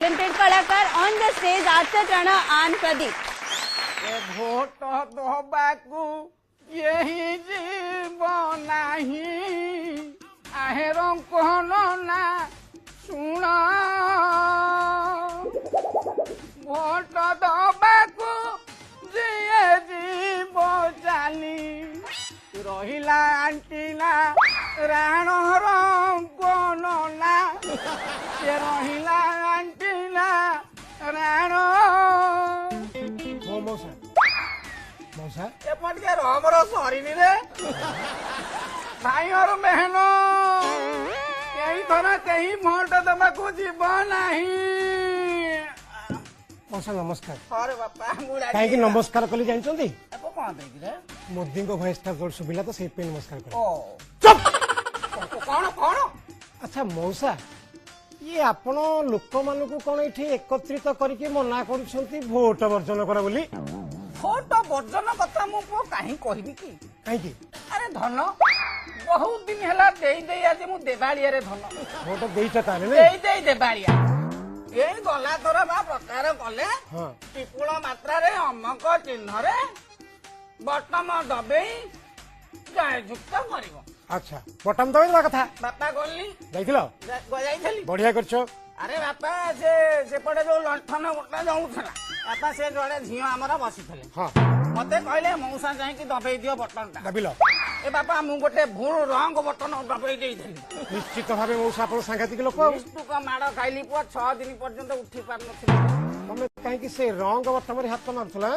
talented कलाकार on the stage आर्चर Rana and Pradeep. भोट दबाकू यही जीवन नहीं आहेर कहन ना सुन भोट दबाकू जिए जीव जानी रहिला आंटीना राणर कौन ना से रहिला आंटीना राण मौसा मौसा एपटिके हमर सरीनी रे भाई और बहनो यही थोड़ा कहीं भोट दबाकू जीव नहीं मौसा नमस्कार अरे बापा मुड़ा कहीं नमस्कार कली जानते अब कौन देगी रे मोदी भयस जोर सुविला तो से नमस्कार कर ओ चुप कौन कौन अच्छा मौसा ये आपण लोक मानक कौन ये एकत्रित करके मना कर भोट वर्जन कर बोली भोट वर्जन कथा मु कहीं कहबी कि कहीं अरे धन बहुत दिन हैला देई देई आज मु देवालिया रे धन भोट देईचा ताले देई देई देवालिया ए गला तोरा बा प्रकार कले हाँ विपुल मात्रा रे अमक चिन्ह रे बटम दबेई जय युक्त करिवो अच्छा बटम दबाई कथा बापा गली जाइथिलो जाइथली बढ़िया करछो अरे बापा से सेपटे जो लंठन गोटा जाऊला बापा से जड़े झील आमर बसी हाँ मते कहले मौसा जाइकी दबेई दियो बटन टा दबिलो ए बापा मु गोटे भूल रंग बटन दबेई देइथली निश्चित भाव मौसा आप सांघातिक लोक निष्ठुक माड़ खाइली पुआ 6 दिन पर्यंत उठी पार नथिले तमें कहीं से रंग बटम हाथ मारुला